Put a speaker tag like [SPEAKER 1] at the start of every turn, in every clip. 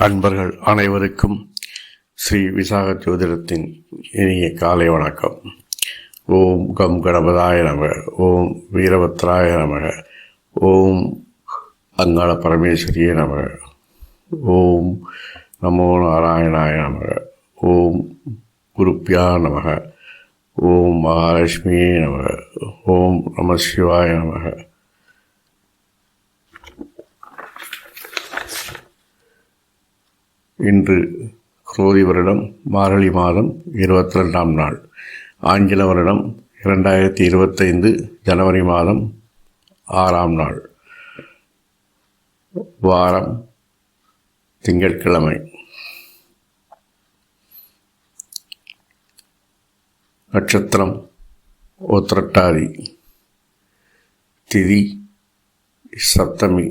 [SPEAKER 1] அன்பர்கள் அனைவருக்கும் ஸ்ரீ விசாக ஜோதிடத்தின் இனிய காலை வணக்கம். ஓம் கம் கணபதாய நமக, ஓம் வீரபத்ராய நமக, ஓம் அங்காள பரமேஸ்வரியே நமக, ஓம் நமோ நாராயணாய நமக, ஓம் குருப்பியா நமக, ஓம் மகாலட்சுமியே நமக, ஓம் நம சிவாய நமக. இன்று குரோதி வருடம் மார்கழி மாதம் 22ஆம் நாள், ஆங்கில வருடம் 2025 ஜனவரி மாதம் 6ஆம் நாள், வாரம் திங்கட்கிழமை. நட்சத்திரம் உத்திரட்டாதி, திதி சப்தமி,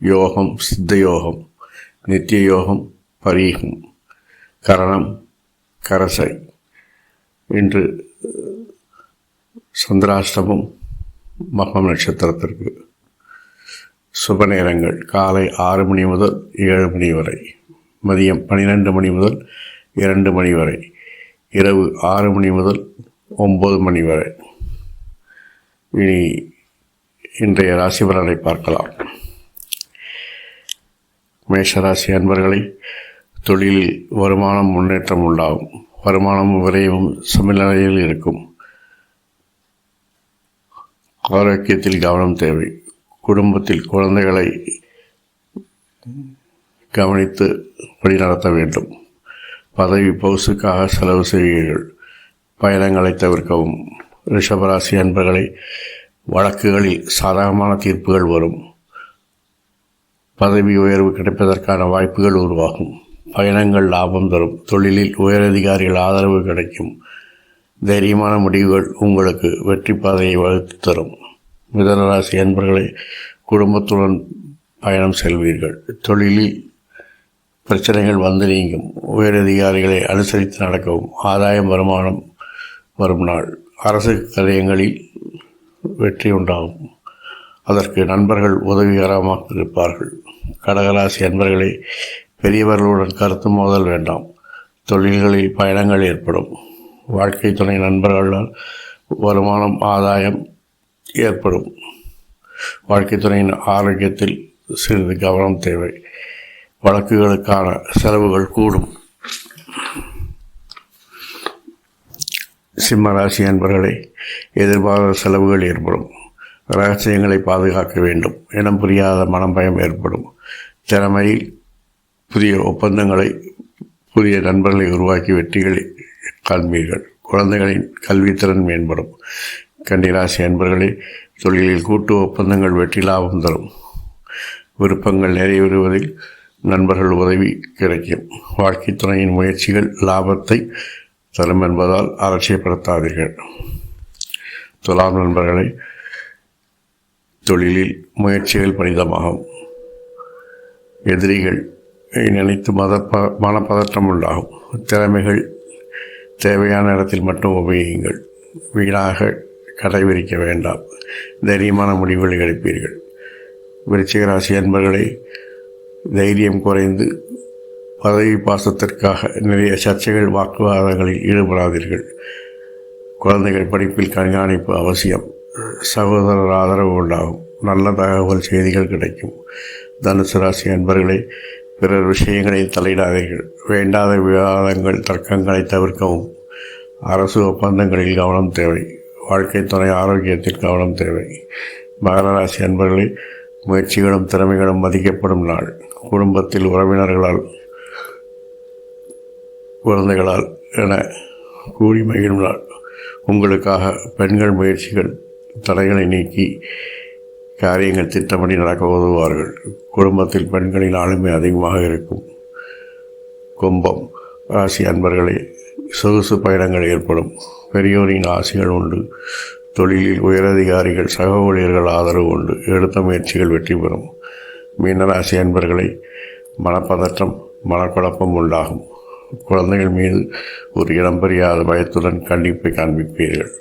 [SPEAKER 1] யோகம் சித்த யோகம், நித்திய யோகம் பரீகம், கரணம் கரசை. இன்று சந்திராஷ்டமம் மகம் நட்சத்திரத்திற்கு. சுப நேரங்கள் காலை 6 மணி முதல் 7 மணி வரை, மதியம் 12 மணி முதல் 2 மணி வரை, இரவு 6 மணி முதல் 9 மணி வரை. இனி இன்றைய ராசி பலனை பார்க்கலாம். மேஷராசி அன்பர்களை, தொழிலில் வருமானம் முன்னேற்றம் உண்டாகும். வருமானம் விரைவும் சமநிலையில் இருக்கும். ஆரோக்கியத்தில் கவனம் தேவை. குடும்பத்தில் குழந்தைகளை கவனித்து வழிநடத்த வேண்டும். பதவி பவுசுக்காக செலவு செய்வீர்கள். பயணங்களை தவிர்க்கவும். ரிஷபராசி அன்பர்களை, வழக்குகளில் சாதகமான தீர்ப்புகள் வரும். பதவி உயர்வு கிடைப்பதற்கான வாய்ப்புகள் உருவாகும். பயணங்கள் லாபம் தரும். தொழிலில் உயரதிகாரிகள் ஆதரவு கிடைக்கும். தைரியமான முடிவுகள் உங்களுக்கு வெற்றி பாதையை வகுத்து தரும். மிதனராசி அன்பர்களை, குடும்பத்துடன் பயணம் செல்வீர்கள். தொழிலில் பிரச்சனைகள் வந்து நீங்கும். உயரதிகாரிகளை அனுசரித்து நடக்கவும். ஆதாயம் வருமானம் வரும் நாள். அரசு காரியங்களில் வெற்றி உண்டாகும். அதற்கு நண்பர்கள் உதவிகரமாக இருப்பார்கள். கடகராசி அன்பர்களே, பெரியவர்களுடன் கருத்து மோதல் வேண்டாம். தொழில்களில் பயணங்கள் ஏற்படும். வாழ்க்கை துணை நண்பர்களால் வருமானம் ஆதாயம் ஏற்படும். வாழ்க்கை துணையின் ஆரோக்கியத்தில் சிறிது கவனம் தேவை. வழக்குகளுக்கான செலவுகள் கூடும். சிம்மராசி அன்பர்களே, எதிர்பாராத செலவுகள் ஏற்படும். ரகசியங்களை பாதுகாக்க வேண்டும். இனம் புரியாத மனம் பயம் ஏற்படும். திறமையில் புதிய ஒப்பந்தங்களை, புதிய நண்பர்களை உருவாக்கி வெற்றிகளை காண்பீர்கள். குழந்தைகளின் கல்வித்திறன் மேம்படும். கன்னிராசி அன்பர்களே, தொழிலில் கூட்டு ஒப்பந்தங்கள் வெற்றி லாபம் தரும். விருப்பங்கள் நிறைவேறுவதில் நண்பர்கள் உதவி கிடைக்கும். வாழ்க்கை துணையின் முயற்சிகள் லாபத்தை தரும் என்பதால் அலட்சியப்படுத்தாதீர்கள். துலாம் நண்பர்களை, தொழிலில் முயற்சிகள் பணிதமாகும். எதிரிகள் நினைத்து மனப்பதற்றம் உண்டாகும். திறமைகள் தேவையான இடத்தில் மட்டும் உபயோகியுங்கள். வீணாக கடைபிடிக்க வேண்டாம். தைரியமான முடிவுகளை எடுப்பீர்கள். விருச்சிக ராசி அன்பர்களை, தைரியம் குறைந்து பதவி பாசத்திற்காக நிறைய சர்ச்சைகள் வாக்குவாதங்களில் ஈடுபடாதீர்கள். குழந்தைகள் படிப்பில் கண்காணிப்பு அவசியம். சகோதரர் ஆதரவு உண்டாகும். நல்ல தகவல் செய்திகள் கிடைக்கும். தனுசு ராசி அன்பர்களை, பிறர் விஷயங்களில் தலையிடாதீர்கள். வேண்டாத விவாதங்கள் தர்க்கங்களை தவிர்க்கவும். அரசு ஒப்பந்தங்களில் கவனம் தேவை. வாழ்க்கை துணை ஆரோக்கியத்தில் கவனம் தேவை. மகர ராசி அன்பர்களை, முயற்சிகளும் திறமைகளும் மதிக்கப்படும் நாள். குடும்பத்தில் உறவினர்களால் குழந்தைகளால் என கூடி மகிழும் நாள். உங்களுக்காக பெண்கள் முயற்சிகள் தடைகளை நீக்கி காரியங்கள் திட்டப்படி நடக்க உதவுவார்கள். குடும்பத்தில் பெண்களின் ஆளுமை அதிகமாக இருக்கும். கும்பம் ராசி அன்பர்களே, சொகுசு பயணங்கள் ஏற்படும். பெரியோரின் ஆசைகள் உண்டு. தொழிலில் உயரதிகாரிகள் சக ஊழியர்கள் ஆதரவு உண்டு. எடுத்த முயற்சிகள் வெற்றி பெறும். மீனராசி அன்பர்களை, மனப்பதற்றம் மனக்குழப்பம் உண்டாகும். குழந்தைகள் மீது ஒரு இடம் பெரியாத பயத்துடன் கண்டிப்பை காண்பிப்பீர்கள்.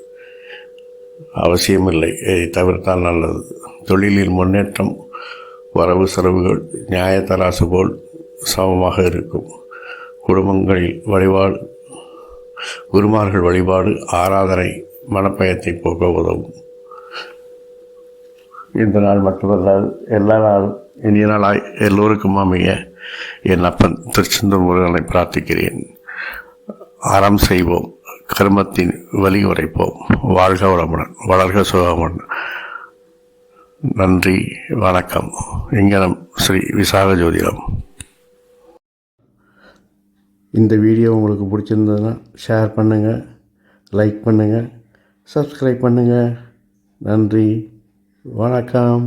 [SPEAKER 1] அவசியமில்லை, இதை தவிர்த்தால் நல்லது. தொழிலில் முன்னேற்றம். வரவு செலவுகள் நியாயத்தராசு போல் சமமாக இருக்கும். குடும்பங்களில் வழிபாடு, குருமார்கள் வழிபாடு, ஆராதனை மனப்பயத்தை போக்க உதவும். இந்த நாள் மட்டுமல்லாது எல்லா நாளும் இனிய நாளாய் எல்லோருக்கும் அமைய என் அப்பன் திருச்செந்தூர் முருகனை பிரார்த்திக்கிறேன். அறம் செய்வோம், கர்மத்தின் வலி உரைப்போம். வாழ்க வளமுடன், வளர்க சுகமுடன். நன்றி, வணக்கம். இங்கனம் ஸ்ரீ விசாக ஜோதிடம். இந்த வீடியோ உங்களுக்கு பிடிச்சிருந்ததுன்னா ஷேர் பண்ணுங்கள், லைக் பண்ணுங்கள், சப்ஸ்கிரைப் பண்ணுங்கள். நன்றி, வணக்கம்.